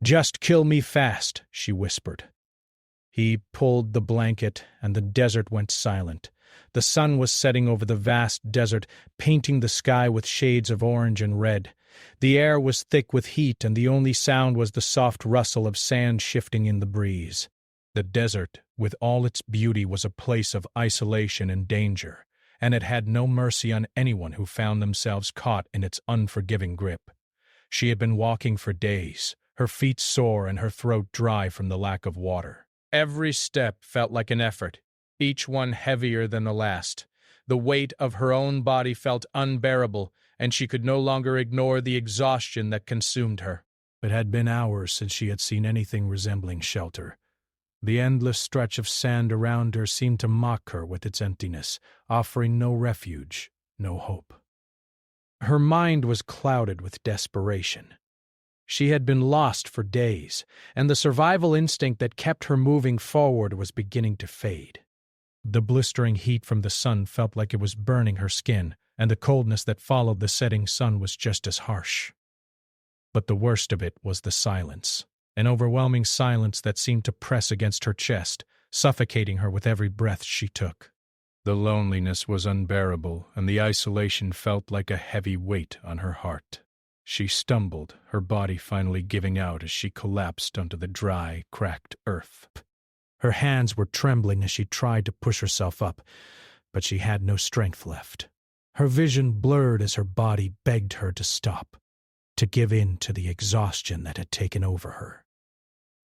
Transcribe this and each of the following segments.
"Just kill me fast," she whispered. He pulled the blanket, and the desert went silent. The sun was setting over the vast desert, painting the sky with shades of orange and red. The air was thick with heat, and the only sound was the soft rustle of sand shifting in the breeze. The desert, with all its beauty, was a place of isolation and danger, and it had no mercy on anyone who found themselves caught in its unforgiving grip. She had been walking for days, her feet sore and her throat dry from the lack of water. Every step felt like an effort, each one heavier than the last. The weight of her own body felt unbearable, and she could no longer ignore the exhaustion that consumed her. It had been hours since she had seen anything resembling shelter. The endless stretch of sand around her seemed to mock her with its emptiness, offering no refuge, no hope. Her mind was clouded with desperation. She had been lost for days, and the survival instinct that kept her moving forward was beginning to fade. The blistering heat from the sun felt like it was burning her skin, and the coldness that followed the setting sun was just as harsh. But the worst of it was the silence, an overwhelming silence that seemed to press against her chest, suffocating her with every breath she took. The loneliness was unbearable, and the isolation felt like a heavy weight on her heart. She stumbled, her body finally giving out as she collapsed onto the dry, cracked earth. Her hands were trembling as she tried to push herself up, but she had no strength left. Her vision blurred as her body begged her to stop, to give in to the exhaustion that had taken over her.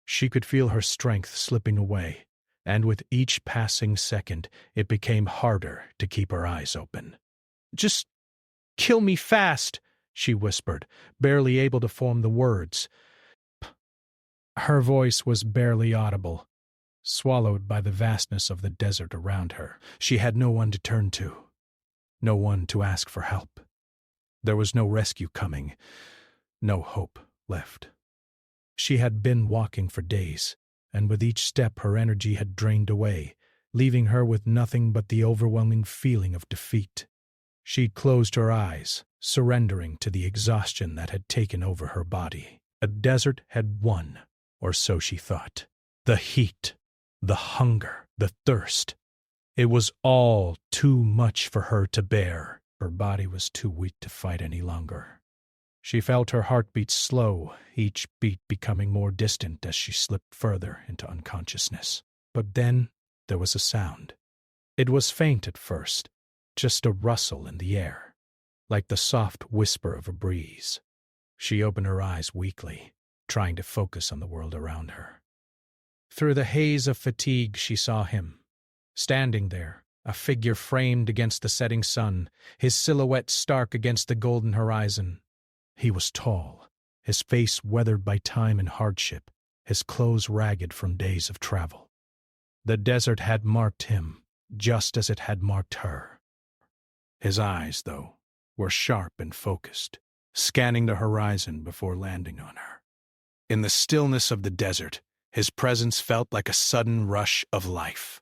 She could feel her strength slipping away, and with each passing second, it became harder to keep her eyes open. "Just kill me fast," she whispered, barely able to form the words. Her voice was barely audible, swallowed by the vastness of the desert around her. She had no one to turn to, no one to ask for help. There was no rescue coming, no hope left. She had been walking for days, and with each step her energy had drained away, leaving her with nothing but the overwhelming feeling of defeat. She'd closed her eyes, surrendering to the exhaustion that had taken over her body. A desert had won, or so she thought. The heat, the hunger, the thirst. It was all too much for her to bear. Her body was too weak to fight any longer. She felt her heartbeat slow, each beat becoming more distant as she slipped further into unconsciousness. But then there was a sound. It was faint at first, just a rustle in the air, like the soft whisper of a breeze. She opened her eyes weakly, trying to focus on the world around her. Through the haze of fatigue she saw him, standing there, a figure framed against the setting sun, his silhouette stark against the golden horizon. He was tall, his face weathered by time and hardship, his clothes ragged from days of travel. The desert had marked him, just as it had marked her. His eyes, though, were sharp and focused, scanning the horizon before landing on her. In the stillness of the desert, his presence felt like a sudden rush of life.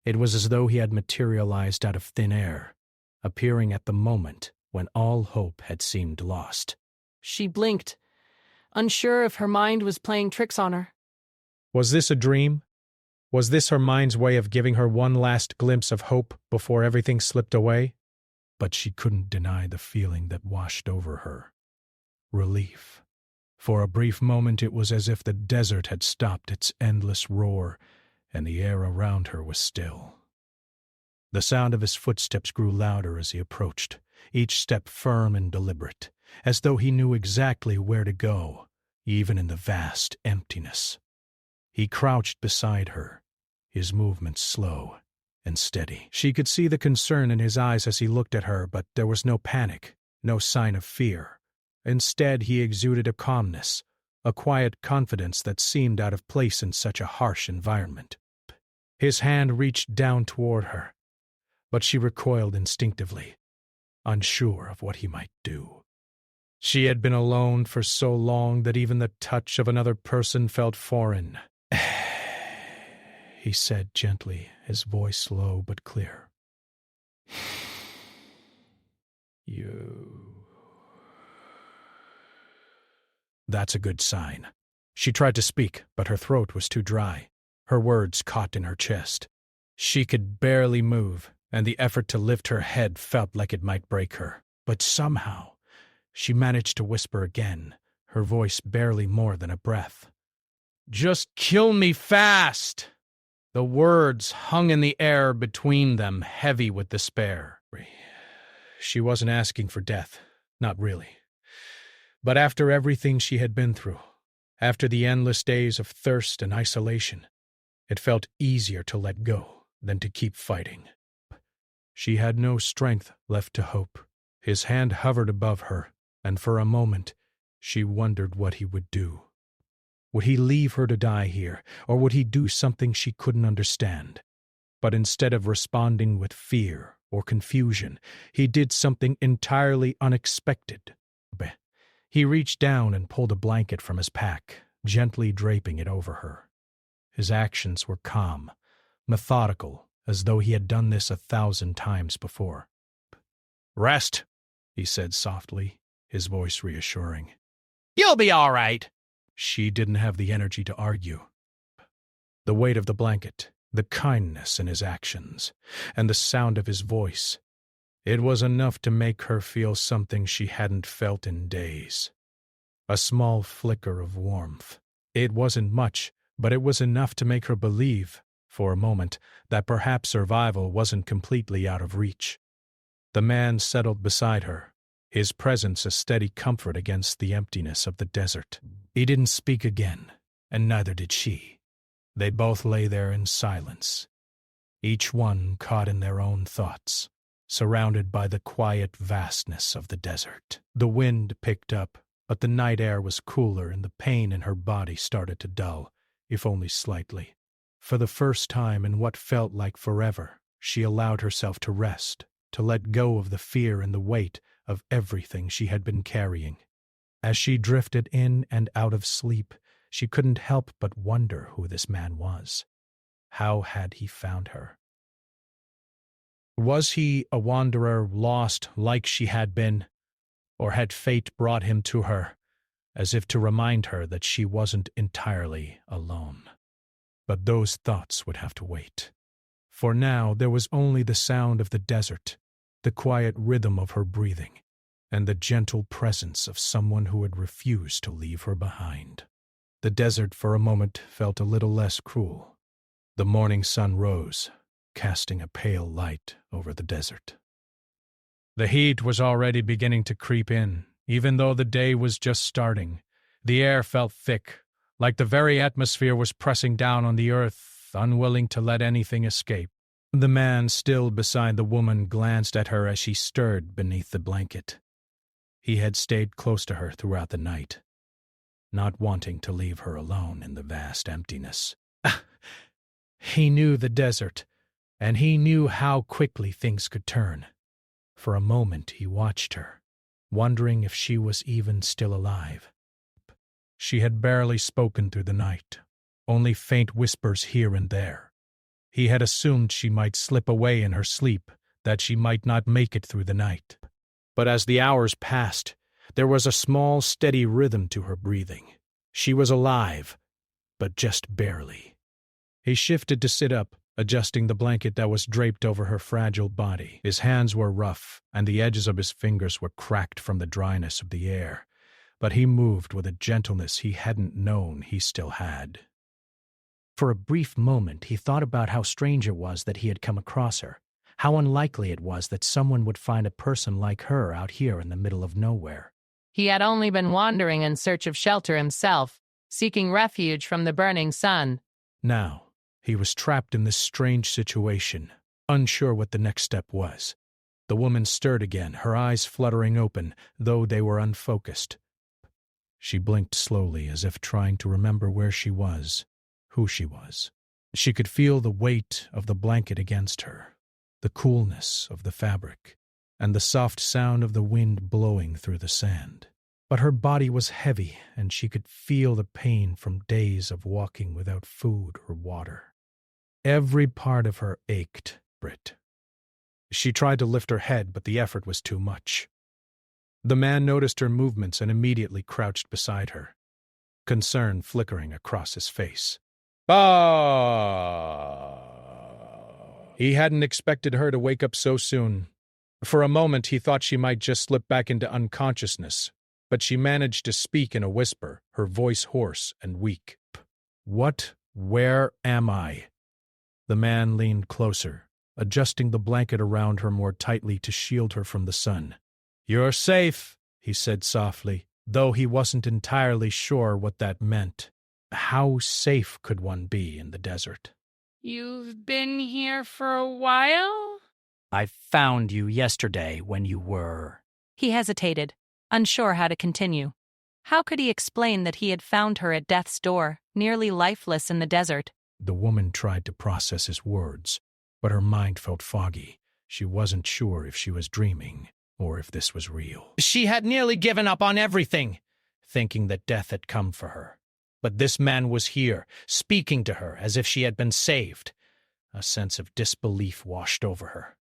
It was as though he had materialized out of thin air, appearing at the moment when all hope had seemed lost. She blinked, unsure if her mind was playing tricks on her. Was this a dream? Was this her mind's way of giving her one last glimpse of hope before everything slipped away? But she couldn't deny the feeling that washed over her. Relief. For a brief moment it was as if the desert had stopped its endless roar, and the air around her was still. The sound of his footsteps grew louder as he approached, each step firm and deliberate, as though he knew exactly where to go, even in the vast emptiness. He crouched beside her, his movements slow and steady. She could see the concern in his eyes as he looked at her, but there was no panic, no sign of fear. Instead, he exuded a calmness, a quiet confidence that seemed out of place in such a harsh environment. His hand reached down toward her, but she recoiled instinctively, unsure of what he might do. She had been alone for so long that even the touch of another person felt foreign. He said gently, his voice low but clear. You. That's a good sign. She tried to speak, but her throat was too dry. Her words caught in her chest. She could barely move, and the effort to lift her head felt like it might break her. But somehow, she managed to whisper again, her voice barely more than a breath. "Just kill me fast!" The words hung in the air between them, heavy with despair. She wasn't asking for death, not really. But after everything she had been through, after the endless days of thirst and isolation, it felt easier to let go than to keep fighting. She had no strength left to hope. His hand hovered above her, and for a moment she wondered what he would do. Would he leave her to die here, or would he do something she couldn't understand? But instead of responding with fear or confusion, he did something entirely unexpected. He reached down and pulled a blanket from his pack, gently draping it over her. His actions were calm, methodical, as though he had done this 1,000 times before. "Rest," he said softly, his voice reassuring. "You'll be all right." She didn't have the energy to argue. The weight of the blanket, the kindness in his actions, and the sound of his voice, it was enough to make her feel something she hadn't felt in days. A small flicker of warmth. It wasn't much, but it was enough to make her believe, for a moment, that perhaps survival wasn't completely out of reach. The man settled beside her, his presence a steady comfort against the emptiness of the desert. He didn't speak again, and neither did she. They both lay there in silence, each one caught in their own thoughts, surrounded by the quiet vastness of the desert. The wind picked up, but the night air was cooler and the pain in her body started to dull, if only slightly. For the first time in what felt like forever, she allowed herself to rest, to let go of the fear and the weight of everything she had been carrying. As she drifted in and out of sleep, she couldn't help but wonder who this man was. How had he found her? Was he a wanderer lost like she had been, or had fate brought him to her, as if to remind her that she wasn't entirely alone? But those thoughts would have to wait. For now there was only the sound of the desert, the quiet rhythm of her breathing, and the gentle presence of someone who had refused to leave her behind. The desert for a moment felt a little less cruel. The morning sun rose, casting a pale light over the desert. The heat was already beginning to creep in, even though the day was just starting. The air felt thick, like the very atmosphere was pressing down on the earth, unwilling to let anything escape. The man still beside the woman glanced at her as she stirred beneath the blanket. He had stayed close to her throughout the night, not wanting to leave her alone in the vast emptiness. He knew the desert, and he knew how quickly things could turn. For a moment he watched her, wondering if she was even still alive. She had barely spoken through the night, only faint whispers here and there. He had assumed she might slip away in her sleep, that she might not make it through the night. But as the hours passed, there was a small, steady rhythm to her breathing. She was alive, but just barely. He shifted to sit up, adjusting the blanket that was draped over her fragile body. His hands were rough, and the edges of his fingers were cracked from the dryness of the air, but he moved with a gentleness he hadn't known he still had. For a brief moment he thought about how strange it was that he had come across her, how unlikely it was that someone would find a person like her out here in the middle of nowhere. He had only been wandering in search of shelter himself, seeking refuge from the burning sun. Now, he was trapped in this strange situation, unsure what the next step was. The woman stirred again, her eyes fluttering open, though they were unfocused. She blinked slowly, as if trying to remember where she was, who she was. She could feel the weight of the blanket against her, the coolness of the fabric, and the soft sound of the wind blowing through the sand. But her body was heavy, and she could feel the pain from days of walking without food or water. Every part of her ached, Britt. She tried to lift her head, but the effort was too much. The man noticed her movements and immediately crouched beside her. concern flickering across his face. Ah! He hadn't expected her to wake up so soon. For a moment, he thought she might just slip back into unconsciousness, but she managed to speak in a whisper, her voice hoarse and weak. Where am I? The man leaned closer, adjusting the blanket around her more tightly to shield her from the sun. You're safe, he said softly, though he wasn't entirely sure what that meant. How safe could one be in the desert? You've been here for a while? I found you yesterday when you were. He hesitated, unsure how to continue. How could he explain that he had found her at death's door, nearly lifeless in the desert? The woman tried to process his words, but her mind felt foggy. She wasn't sure if she was dreaming or if this was real. She had nearly given up on everything, thinking that death had come for her. But this man was here, speaking to her as if she had been saved. A sense of disbelief washed over her.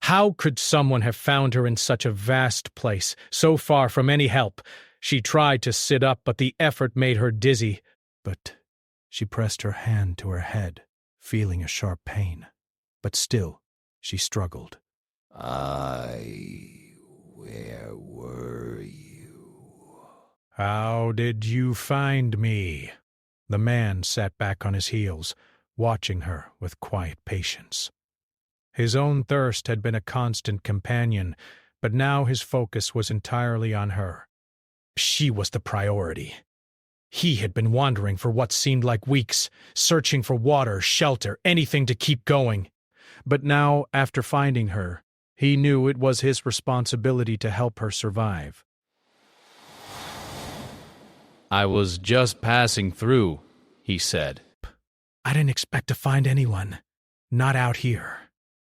How could someone have found her in such a vast place, so far from any help? She tried to sit up, but the effort made her dizzy. But she pressed her hand to her head, feeling a sharp pain. But still, she struggled. Where were you? How did you find me? The man sat back on his heels, watching her with quiet patience. His own thirst had been a constant companion, but now his focus was entirely on her. She was the priority. He had been wandering for what seemed like weeks, searching for water, shelter, anything to keep going. But now, after finding her, he knew it was his responsibility to help her survive. I was just passing through, he said. I didn't expect to find anyone. Not out here.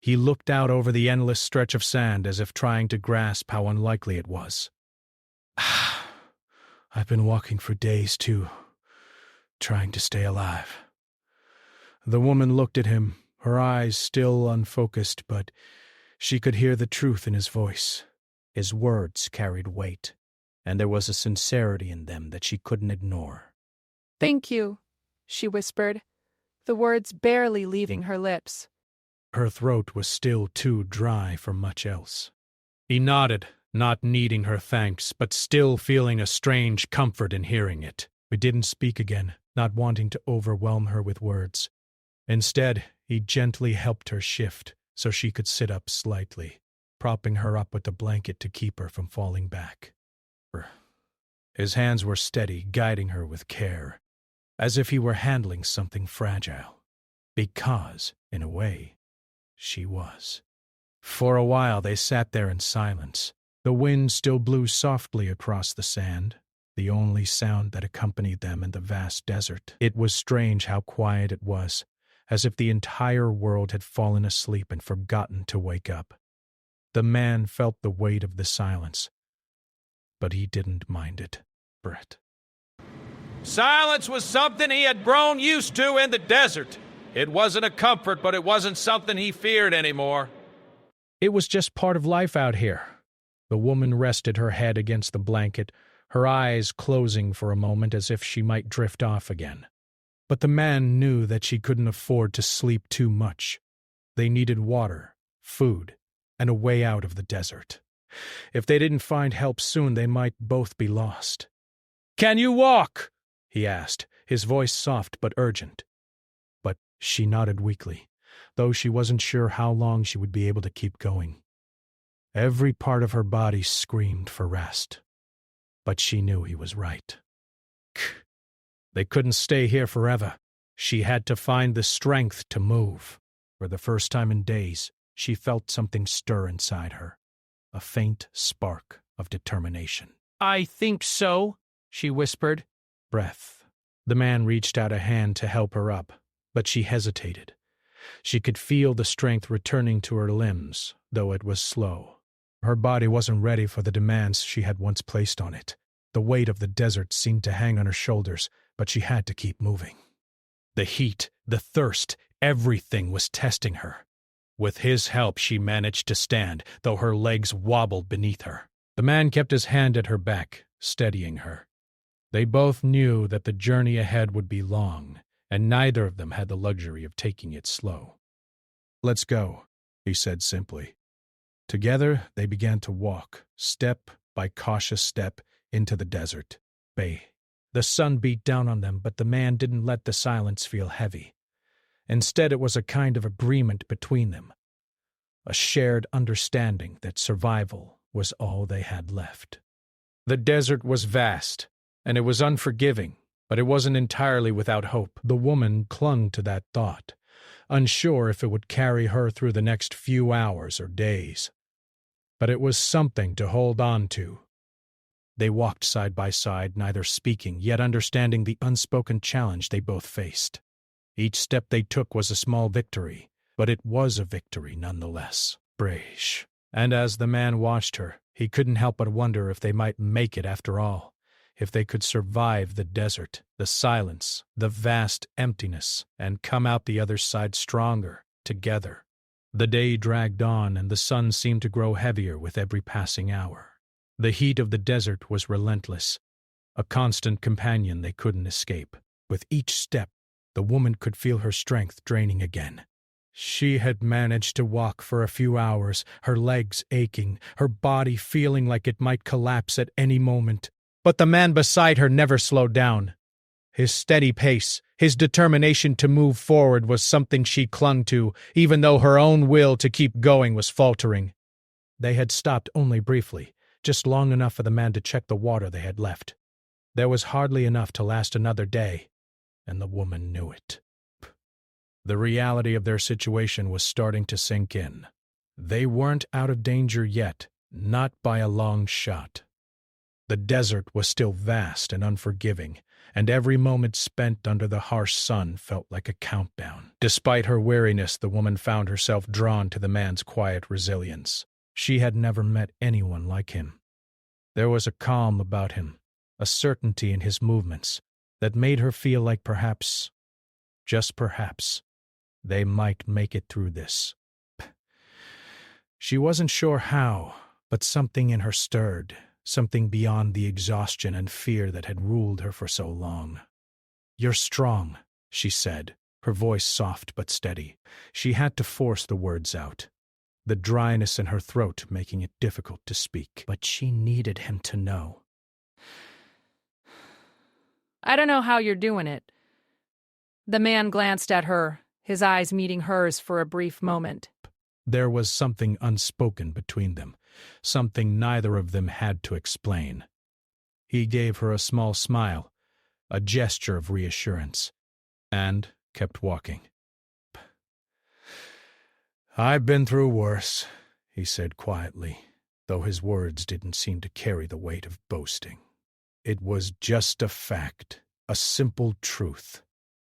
He looked out over the endless stretch of sand as if trying to grasp how unlikely it was. I've been walking for days, too, trying to stay alive. The woman looked at him, her eyes still unfocused, but she could hear the truth in his voice. His words carried weight, and there was a sincerity in them that she couldn't ignore. "Thank you," she whispered, the words barely leaving her lips. Her throat was still too dry for much else. He nodded, not needing her thanks, but still feeling a strange comfort in hearing it. He didn't speak again, not wanting to overwhelm her with words. Instead, he gently helped her shift so she could sit up slightly, propping her up with the blanket to keep her from falling back. His hands were steady, guiding her with care, as if he were handling something fragile. Because, in a way, she was. For a while they sat there in silence. The wind still blew softly across the sand, the only sound that accompanied them in the vast desert. It was strange how quiet it was, as if the entire world had fallen asleep and forgotten to wake up. The man felt the weight of the silence, but he didn't mind it. Brett. Silence was something he had grown used to in the desert. It wasn't a comfort, but it wasn't something he feared anymore. It was just part of life out here. The woman rested her head against the blanket, her eyes closing for a moment as if she might drift off again. But the man knew that she couldn't afford to sleep too much. They needed water, food, and a way out of the desert. If they didn't find help soon, they might both be lost. "Can you walk?" he asked, his voice soft but urgent. But she nodded weakly, though she wasn't sure how long she would be able to keep going. Every part of her body screamed for rest. But she knew he was right. They couldn't stay here forever. She had to find the strength to move. For the first time in days, she felt something stir inside her, a faint spark of determination. "I think so," she whispered. Breath. The man reached out a hand to help her up, but she hesitated. She could feel the strength returning to her limbs, though it was slow. Her body wasn't ready for the demands she had once placed on it. The weight of the desert seemed to hang on her shoulders, but she had to keep moving. The heat, the thirst, everything was testing her. With his help, she managed to stand, though her legs wobbled beneath her. The man kept his hand at her back, steadying her. They both knew that the journey ahead would be long, and neither of them had the luxury of taking it slow. "Let's go," he said simply. Together they began to walk, step by cautious step, into the desert. The sun beat down on them, but the man didn't let the silence feel heavy. Instead, it was a kind of agreement between them, a shared understanding that survival was all they had left. The desert was vast, and it was unforgiving, but it wasn't entirely without hope. The woman clung to that thought, unsure if it would carry her through the next few hours or days. But it was something to hold on to. They walked side by side, neither speaking, yet understanding the unspoken challenge they both faced. Each step they took was a small victory, but it was a victory nonetheless. Brèche. And as the man watched her, he couldn't help but wonder if they might make it after all, if they could survive the desert, the silence, the vast emptiness, and come out the other side stronger, together. The day dragged on, and the sun seemed to grow heavier with every passing hour. The heat of the desert was relentless, a constant companion they couldn't escape. With each step, the woman could feel her strength draining again. She had managed to walk for a few hours, her legs aching, her body feeling like it might collapse at any moment. But the man beside her never slowed down. His steady pace, his determination to move forward was something she clung to, even though her own will to keep going was faltering. They had stopped only briefly, just long enough for the man to check the water they had left. There was hardly enough to last another day, and the woman knew it. The reality of their situation was starting to sink in. They weren't out of danger yet, not by a long shot. The desert was still vast and unforgiving, and every moment spent under the harsh sun felt like a countdown. Despite her weariness, the woman found herself drawn to the man's quiet resilience. She had never met anyone like him. There was a calm about him, a certainty in his movements, that made her feel like perhaps, just perhaps, they might make it through this. She wasn't sure how, but something in her stirred, something beyond the exhaustion and fear that had ruled her for so long. "You're strong," she said, her voice soft but steady. She had to force the words out, the dryness in her throat making it difficult to speak. But she needed him to know. "I don't know how you're doing it." The man glanced at her, his eyes meeting hers for a brief moment. There was something unspoken between them, something neither of them had to explain. He gave her a small smile, a gesture of reassurance, and kept walking. "I've been through worse," he said quietly, though his words didn't seem to carry the weight of boasting. It was just a fact, a simple truth.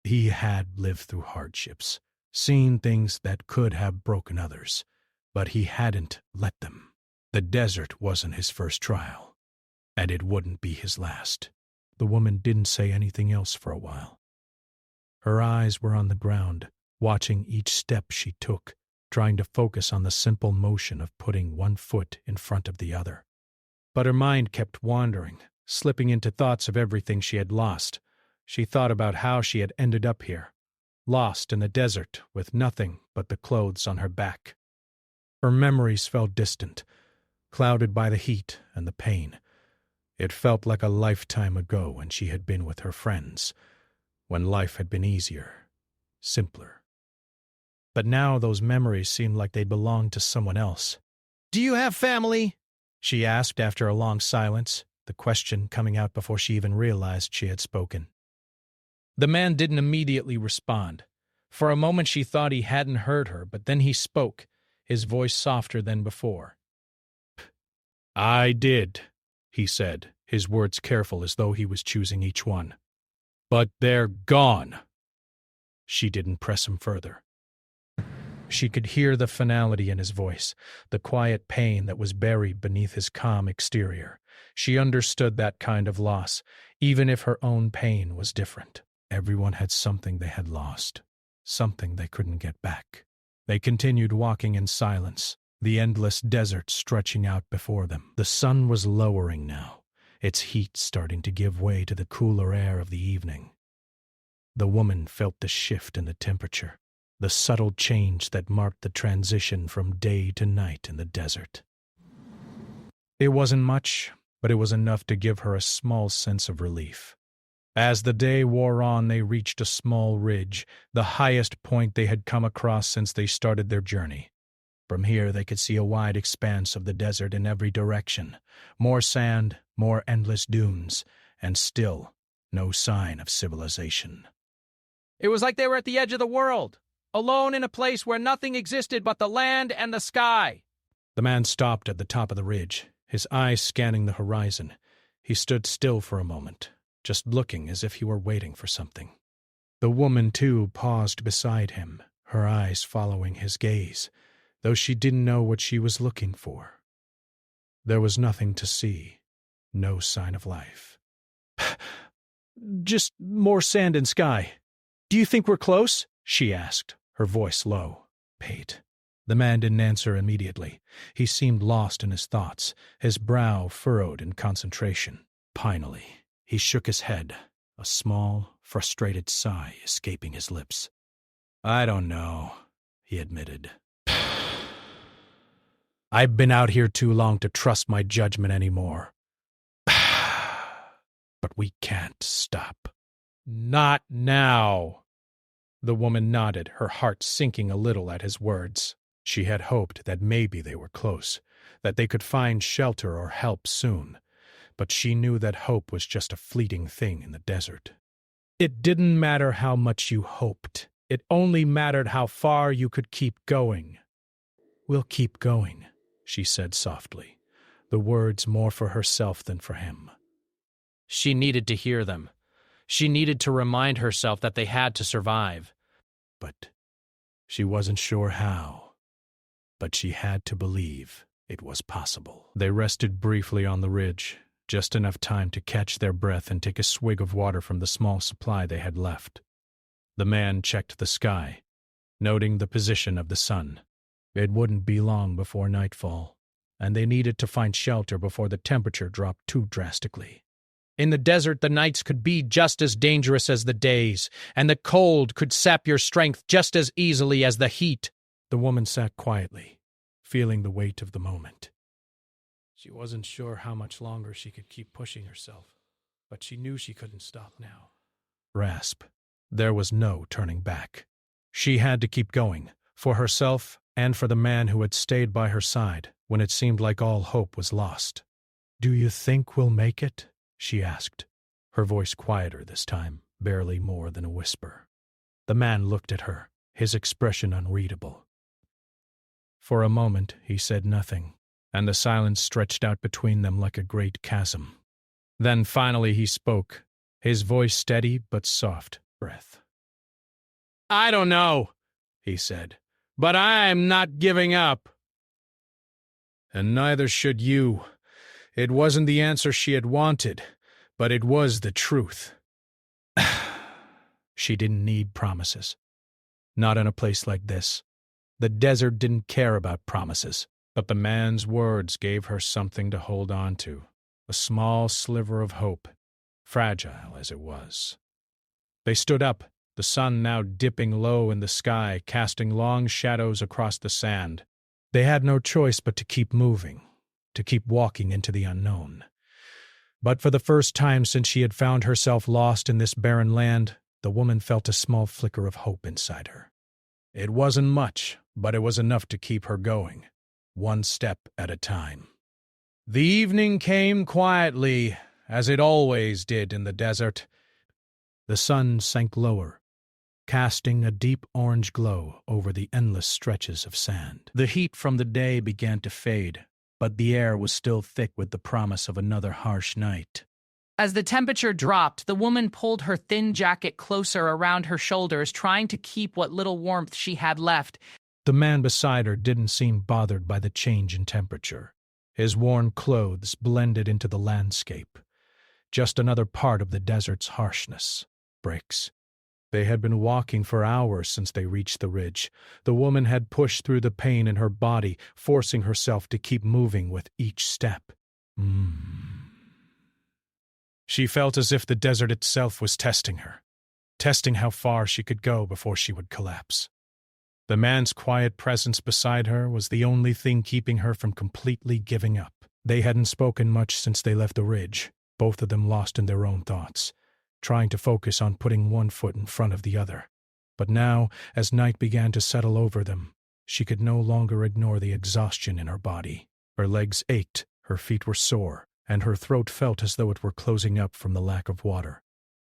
He had lived through hardships, seen things that could have broken others, but he hadn't let them. The desert wasn't his first trial, and it wouldn't be his last. The woman didn't say anything else for a while. Her eyes were on the ground, watching each step she took, trying to focus on the simple motion of putting one foot in front of the other. But her mind kept wandering, slipping into thoughts of everything she had lost. She thought about how she had ended up here, lost in the desert with nothing but the clothes on her back. Her memories felt distant, clouded by the heat and the pain. It felt like a lifetime ago when she had been with her friends, when life had been easier, simpler. But now those memories seemed like they belonged to someone else. "Do you have family?" she asked after a long silence, the question coming out before she even realized she had spoken. The man didn't immediately respond. For a moment she thought he hadn't heard her, but then he spoke, his voice softer than before. "I did," he said, his words careful as though he was choosing each one. "But they're gone." She didn't press him further. She could hear the finality in his voice, the quiet pain that was buried beneath his calm exterior. She understood that kind of loss, even if her own pain was different. Everyone had something they had lost, something they couldn't get back. They continued walking in silence, the endless desert stretching out before them. The sun was lowering now, its heat starting to give way to the cooler air of the evening. The woman felt the shift in the temperature, the subtle change that marked the transition from day to night in the desert. It wasn't much, but it was enough to give her a small sense of relief. As the day wore on, they reached a small ridge, the highest point they had come across since they started their journey. From here they could see a wide expanse of the desert in every direction, more sand, more endless dunes, and still no sign of civilization. It was like they were at the edge of the world, alone in a place where nothing existed but the land and the sky. The man stopped at the top of the ridge, his eyes scanning the horizon. He stood still for a moment, just looking as if he were waiting for something. The woman, too, paused beside him, her eyes following his gaze, though she didn't know what she was looking for. There was nothing to see, no sign of life. "Just more sand and sky. Do you think we're close?" she asked, her voice low. "Pate." The man didn't answer immediately. He seemed lost in his thoughts, his brow furrowed in concentration. Finally, he shook his head, a small, frustrated sigh escaping his lips. "I don't know," he admitted. "I've been out here too long to trust my judgment anymore. But we can't stop." "Not now." The woman nodded, her heart sinking a little at his words. She had hoped that maybe they were close, that they could find shelter or help soon, but she knew that hope was just a fleeting thing in the desert. It didn't matter how much you hoped. It only mattered how far you could keep going. "We'll keep going," she said softly, the words more for herself than for him. She needed to hear them. She needed to remind herself that they had to survive. But she wasn't sure how. But she had to believe it was possible. They rested briefly on the ridge, just enough time to catch their breath and take a swig of water from the small supply they had left. The man checked the sky, noting the position of the sun. It wouldn't be long before nightfall, and they needed to find shelter before the temperature dropped too drastically. In the desert, the nights could be just as dangerous as the days, and the cold could sap your strength just as easily as the heat. The woman sat quietly, feeling the weight of the moment. She wasn't sure how much longer she could keep pushing herself, but she knew she couldn't stop now. Rasp. There was no turning back. She had to keep going, for herself and for the man who had stayed by her side when it seemed like all hope was lost. "Do you think we'll make it?" she asked, her voice quieter this time, barely more than a whisper. The man looked at her, his expression unreadable. For a moment he said nothing, and the silence stretched out between them like a great chasm. Then finally he spoke, his voice steady but soft breath. "I don't know," he said, "but I'm not giving up." And neither should you. It wasn't the answer she had wanted, but it was the truth. She didn't need promises. Not in a place like this. The desert didn't care about promises, but the man's words gave her something to hold on to, a small sliver of hope, fragile as it was. They stood up, the sun now dipping low in the sky, casting long shadows across the sand. They had no choice but to keep moving, to keep walking into the unknown. But for the first time since she had found herself lost in this barren land, the woman felt a small flicker of hope inside her. It wasn't much, but it was enough to keep her going, one step at a time. The evening came quietly, as it always did in the desert. The sun sank lower, casting a deep orange glow over the endless stretches of sand. The heat from the day began to fade, but the air was still thick with the promise of another harsh night. As the temperature dropped, the woman pulled her thin jacket closer around her shoulders, trying to keep what little warmth she had left. The man beside her didn't seem bothered by the change in temperature. His worn clothes blended into the landscape. Just another part of the desert's harshness. Bricks. They had been walking for hours since they reached the ridge. The woman had pushed through the pain in her body, forcing herself to keep moving with each step. She felt as if the desert itself was testing her, testing how far she could go before she would collapse. The man's quiet presence beside her was the only thing keeping her from completely giving up. They hadn't spoken much since they left the ridge, both of them lost in their own thoughts, trying to focus on putting one foot in front of the other. But now, as night began to settle over them, she could no longer ignore the exhaustion in her body. Her legs ached, her feet were sore, and her throat felt as though it were closing up from the lack of water.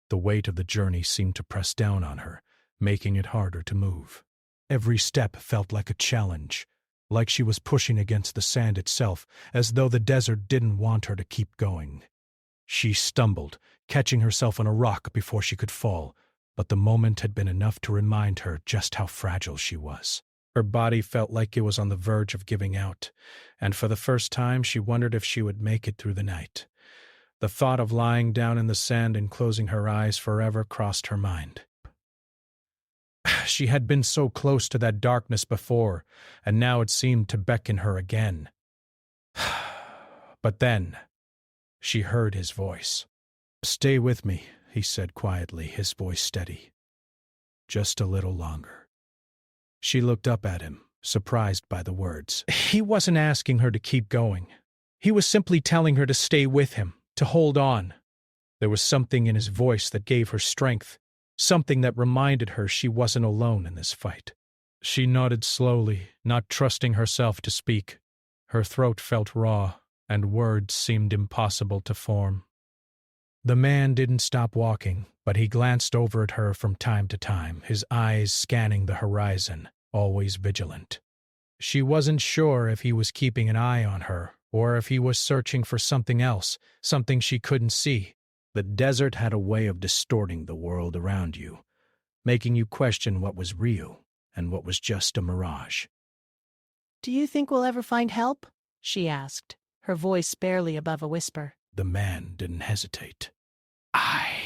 The weight of the journey seemed to press down on her, making it harder to move. Every step felt like a challenge, like she was pushing against the sand itself, as though the desert didn't want her to keep going. She stumbled, catching herself on a rock before she could fall, but the moment had been enough to remind her just how fragile she was. Her body felt like it was on the verge of giving out, and for the first time she wondered if she would make it through the night. The thought of lying down in the sand and closing her eyes forever crossed her mind. She had been so close to that darkness before, and now it seemed to beckon her again. But then, she heard his voice. "Stay with me," he said quietly, his voice steady. "Just a little longer." She looked up at him, surprised by the words. He wasn't asking her to keep going. He was simply telling her to stay with him, to hold on. There was something in his voice that gave her strength, something that reminded her she wasn't alone in this fight. She nodded slowly, not trusting herself to speak. Her throat felt raw, and words seemed impossible to form. The man didn't stop walking, but he glanced over at her from time to time, his eyes scanning the horizon, always vigilant. She wasn't sure if he was keeping an eye on her, or if he was searching for something else, something she couldn't see. The desert had a way of distorting the world around you, making you question what was real and what was just a mirage. "Do you think we'll ever find help?" she asked, her voice barely above a whisper. The man didn't hesitate. "I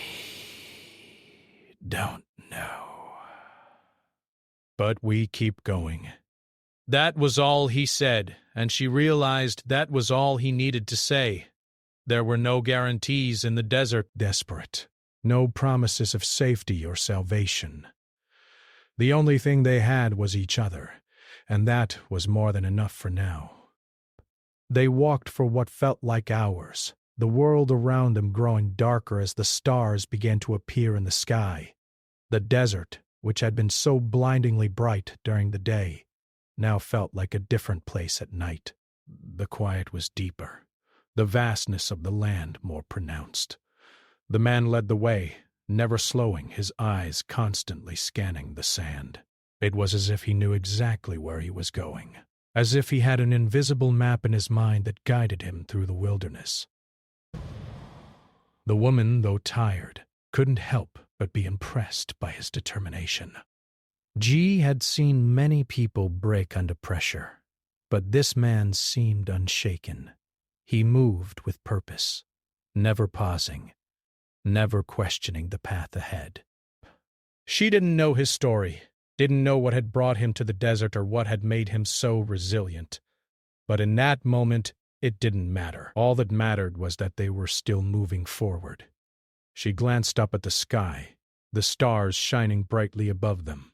don't know. But we keep going." That was all he said, and she realized that was all he needed to say. There were no guarantees in the desert. Desperate. No promises of safety or salvation. The only thing they had was each other, and that was more than enough for now. They walked for what felt like hours, the world around them growing darker as the stars began to appear in the sky. The desert, which had been so blindingly bright during the day, now felt like a different place at night. The quiet was deeper, the vastness of the land more pronounced. The man led the way, never slowing, his eyes constantly scanning the sand. It was as if he knew exactly where he was going, as if he had an invisible map in his mind that guided him through the wilderness. The woman, though tired, couldn't help but be impressed by his determination. G had seen many people break under pressure, but this man seemed unshaken. He moved with purpose, never pausing, never questioning the path ahead. She didn't know his story, didn't know what had brought him to the desert or what had made him so resilient. But in that moment, it didn't matter. All that mattered was that they were still moving forward. She glanced up at the sky, the stars shining brightly above them.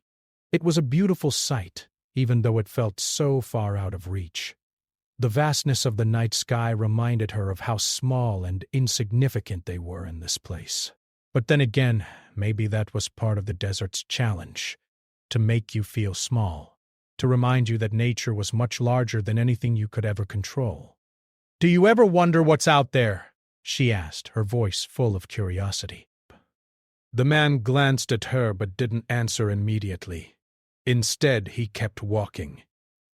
It was a beautiful sight, even though it felt so far out of reach. The vastness of the night sky reminded her of how small and insignificant they were in this place. But then again, maybe that was part of the desert's challenge, to make you feel small, to remind you that nature was much larger than anything you could ever control. "Do you ever wonder what's out there?" she asked, her voice full of curiosity. The man glanced at her but didn't answer immediately. Instead, he kept walking,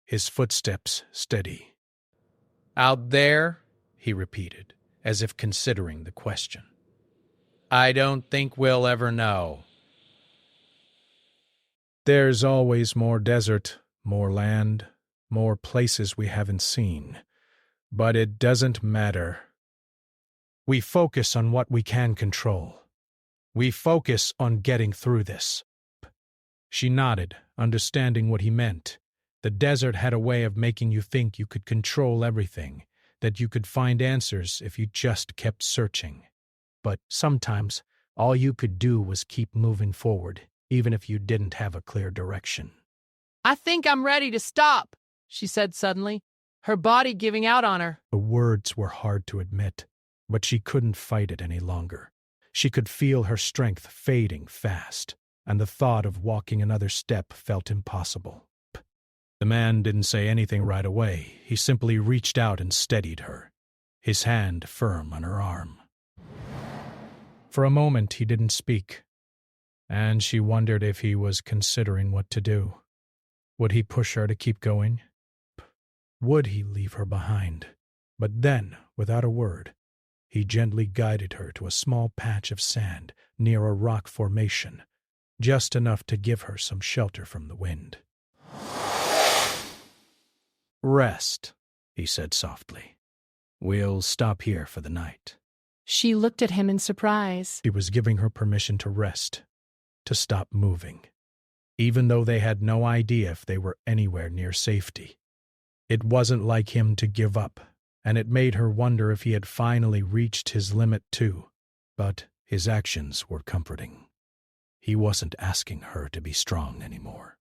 his footsteps steady. "Out there?" he repeated, as if considering the question. "I don't think we'll ever know." There's always more desert, more land, more places we haven't seen. But it doesn't matter. We focus on what we can control. We focus on getting through this. She nodded, understanding what he meant. The desert had a way of making you think you could control everything, that you could find answers if you just kept searching. but sometimes all you could do was keep moving forward, even if you didn't have a clear direction. I think I'm ready to stop, she said suddenly, her body giving out on her. The words were hard to admit, but she couldn't fight it any longer. She could feel her strength fading fast, and the thought of walking another step felt impossible. The man didn't say anything right away. He simply reached out and steadied her, his hand firm on her arm. For a moment he didn't speak, and she wondered if he was considering what to do. Would he push her to keep going? Would he leave her behind? But then, without a word, he gently guided her to a small patch of sand near a rock formation, just enough to give her some shelter from the wind. "Rest," he said softly. "We'll stop here for the night." She looked at him in surprise. He was giving her permission to rest, to stop moving, even though they had no idea if they were anywhere near safety. It wasn't like him to give up, and it made her wonder if he had finally reached his limit too. But his actions were comforting. He wasn't asking her to be strong anymore.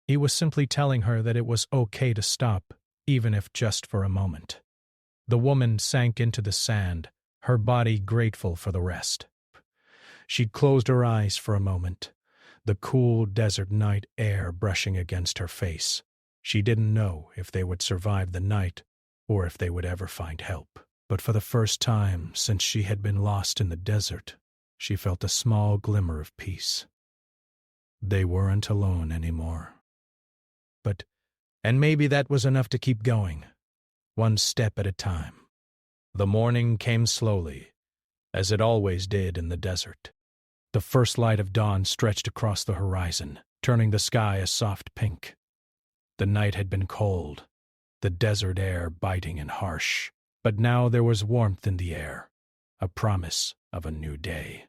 He was simply telling her that it was okay to stop, even if just for a moment. The woman sank into the sand, her body grateful for the rest. She closed her eyes for a moment, the cool desert night air brushing against her face. She didn't know if they would survive the night or if they would ever find help. But for the first time since she had been lost in the desert, she felt a small glimmer of peace. They weren't alone anymore. And maybe that was enough to keep going, one step at a time. The morning came slowly, as it always did in the desert. The first light of dawn stretched across the horizon, turning the sky a soft pink. The night had been cold, the desert air biting and harsh, but now there was warmth in the air, a promise of a new day.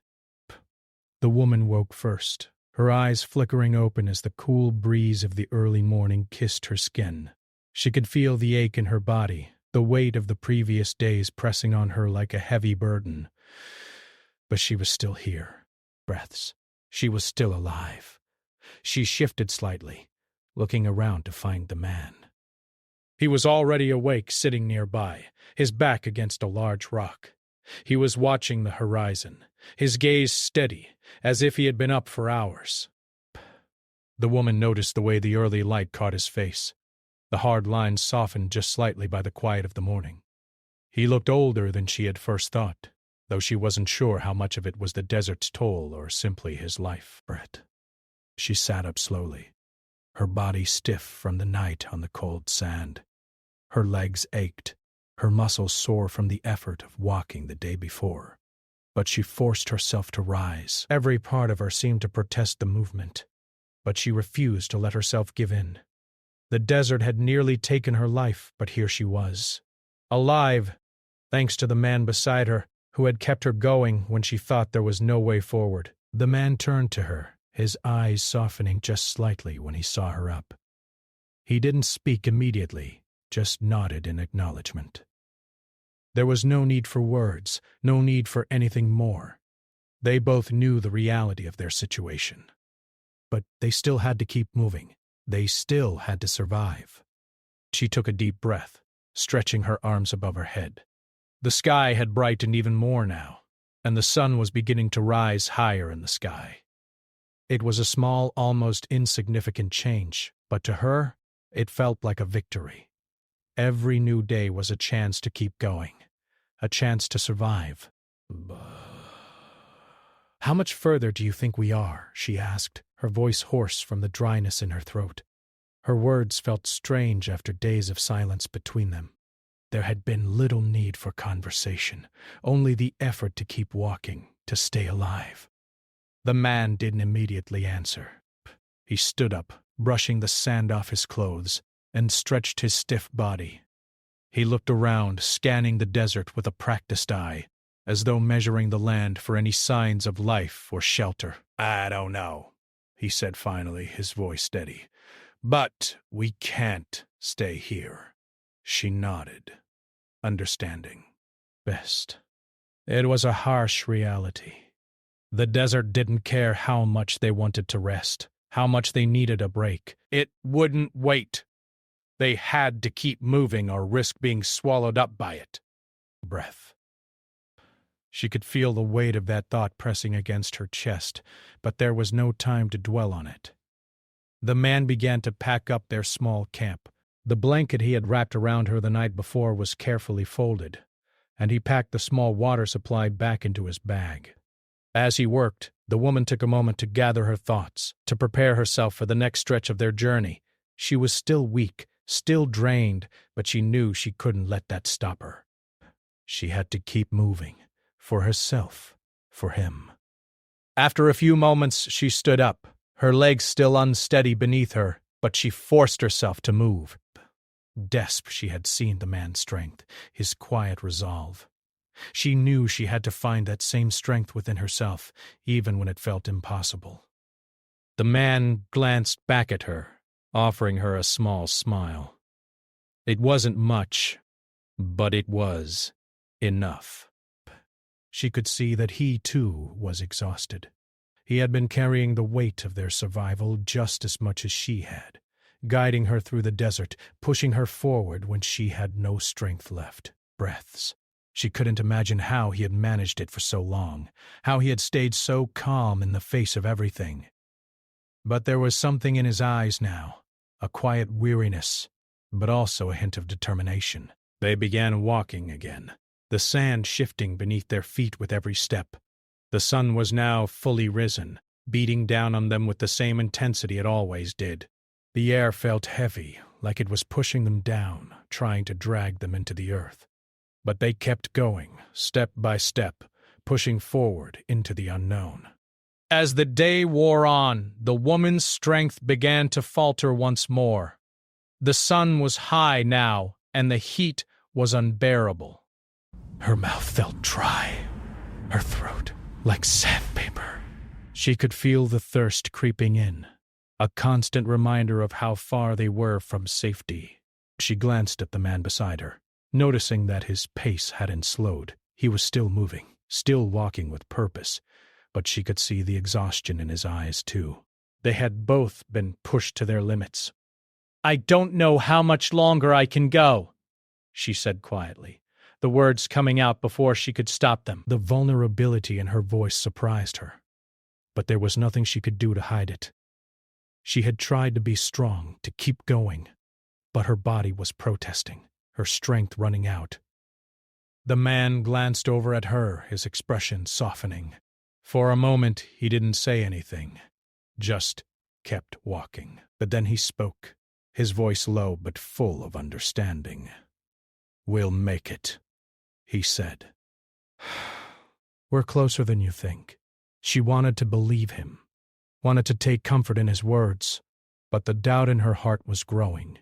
The woman woke first, her eyes flickering open as the cool breeze of the early morning kissed her skin. She could feel the ache in her body, the weight of the previous days pressing on her like a heavy burden. But she was still here. Breaths. She was still alive. She shifted slightly, looking around to find the man. He was already awake, sitting nearby, his back against a large rock. He was watching the horizon, his gaze steady, as if he had been up for hours. The woman noticed the way the early light caught his face. The hard lines softened just slightly by the quiet of the morning. He looked older than she had first thought, though she wasn't sure how much of it was the desert's toll or simply his life. Brett. She sat up slowly, her body stiff from the night on the cold sand. Her legs ached, her muscles sore from the effort of walking the day before. But she forced herself to rise. Every part of her seemed to protest the movement, but she refused to let herself give in. The desert had nearly taken her life, but here she was, alive, thanks to the man beside her, who had kept her going when she thought there was no way forward. The man turned to her, his eyes softening just slightly when he saw her up. He didn't speak immediately, just nodded in acknowledgement. There was no need for words, no need for anything more. They both knew the reality of their situation. But they still had to keep moving. They still had to survive. She took a deep breath, stretching her arms above her head. The sky had brightened even more now, and the sun was beginning to rise higher in the sky. It was a small, almost insignificant change, but to her, it felt like a victory. Every new day was a chance to keep going, a chance to survive. "How much further do you think we are?" she asked, her voice hoarse from the dryness in her throat. Her words felt strange after days of silence between them. There had been little need for conversation, only the effort to keep walking, to stay alive. The man didn't immediately answer. He stood up, brushing the sand off his clothes, and stretched his stiff body. He looked around, scanning the desert with a practiced eye, as though measuring the land for any signs of life or shelter. "I don't know," he said finally, his voice steady. "But we can't stay here." She nodded, understanding. "Best. It was a harsh reality. The desert didn't care how much they wanted to rest, how much they needed a break. It wouldn't wait. They had to keep moving or risk being swallowed up by it. Breath. She could feel the weight of that thought pressing against her chest, but there was no time to dwell on it. The man began to pack up their small camp. The blanket he had wrapped around her the night before was carefully folded, and he packed the small water supply back into his bag. As he worked, the woman took a moment to gather her thoughts, to prepare herself for the next stretch of their journey. She was still weak, still drained, but she knew she couldn't let that stop her. She had to keep moving, for herself, for him. After a few moments, she stood up, her legs still unsteady beneath her, but she forced herself to move. Desp, she had seen the man's strength, his quiet resolve. She knew she had to find that same strength within herself, even when it felt impossible. The man glanced back at her, offering her a small smile. It wasn't much, but it was enough. She could see that he, too, was exhausted. He had been carrying the weight of their survival just as much as she had, guiding her through the desert, pushing her forward when she had no strength left. Breaths. She couldn't imagine how he had managed it for so long, how he had stayed so calm in the face of everything. But there was something in his eyes now, a quiet weariness, but also a hint of determination. They began walking again, the sand shifting beneath their feet with every step. The sun was now fully risen, beating down on them with the same intensity it always did. The air felt heavy, like it was pushing them down, trying to drag them into the earth. But they kept going, step by step, pushing forward into the unknown. As the day wore on, the woman's strength began to falter once more. The sun was high now, and the heat was unbearable. Her mouth felt dry, her throat like sandpaper. She could feel the thirst creeping in, a constant reminder of how far they were from safety. She glanced at the man beside her, noticing that his pace hadn't slowed. He was still moving, still walking with purpose, but she could see the exhaustion in his eyes, too. They had both been pushed to their limits. "I don't know how much longer I can go," she said quietly, the words coming out before she could stop them. The vulnerability in her voice surprised her, but there was nothing she could do to hide it. She had tried to be strong, to keep going, but her body was protesting, her strength running out. The man glanced over at her, his expression softening. For a moment, he didn't say anything, just kept walking. But then he spoke, his voice low but full of understanding. "We'll make it," he said. "We're closer than you think." She wanted to believe him, wanted to take comfort in his words, but the doubt in her heart was growing.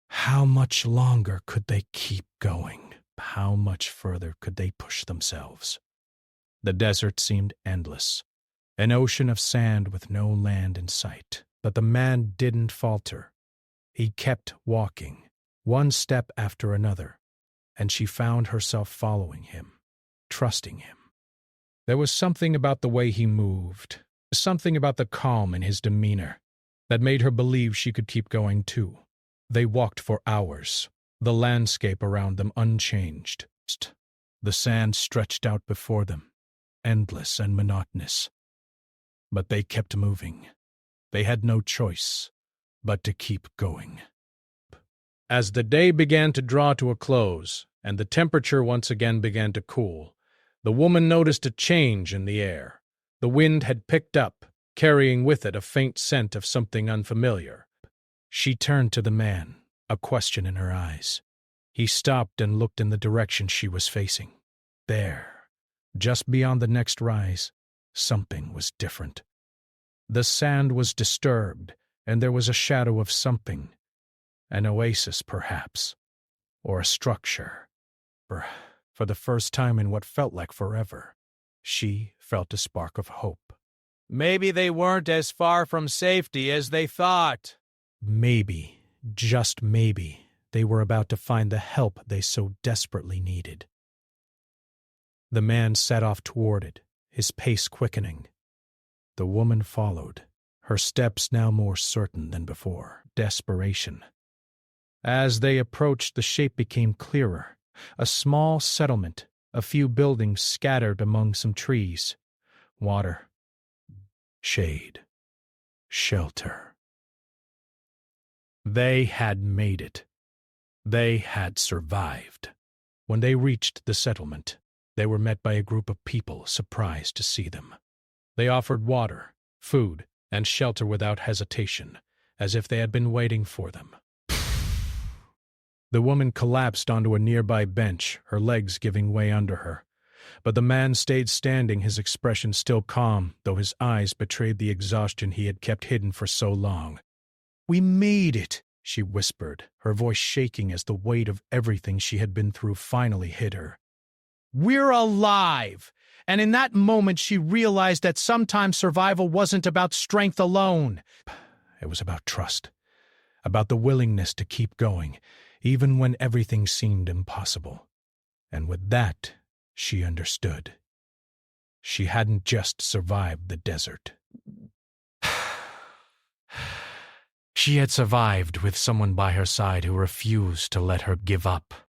How much longer could they keep going? How much further could they push themselves? The desert seemed endless, an ocean of sand with no land in sight. But the man didn't falter. He kept walking, one step after another, and she found herself following him, trusting him. There was something about the way he moved, something about the calm in his demeanor, that made her believe she could keep going too. They walked for hours, the landscape around them unchanged. The sand stretched out before them, endless and monotonous. But they kept moving. They had no choice but to keep going. As the day began to draw to a close, and the temperature once again began to cool, the woman noticed a change in the air. The wind had picked up, carrying with it a faint scent of something unfamiliar. She turned to the man, a question in her eyes. He stopped and looked in the direction she was facing. There, just beyond the next rise, something was different. The sand was disturbed, and there was a shadow of something. An oasis, perhaps, or a structure. For the first time in what felt like forever, she felt a spark of hope. Maybe they weren't as far from safety as they thought. Maybe, just maybe, they were about to find the help they so desperately needed. The man set off toward it, his pace quickening. The woman followed, her steps now more certain than before, desperation. As they approached, the shape became clearer. A small settlement, a few buildings scattered among some trees. Water, shade, shelter. They had made it. They had survived. When they reached the settlement, they were met by a group of people surprised to see them. They offered water, food, and shelter without hesitation, as if they had been waiting for them. The woman collapsed onto a nearby bench, her legs giving way under her. But the man stayed standing, his expression still calm, though his eyes betrayed the exhaustion he had kept hidden for so long. "We made it," she whispered, her voice shaking as the weight of everything she had been through finally hit her. "We're alive!" And in that moment she realized that sometimes survival wasn't about strength alone. It was about trust, about the willingness to keep going, even when everything seemed impossible. And with that, she understood. She hadn't just survived the desert. She had survived with someone by her side who refused to let her give up.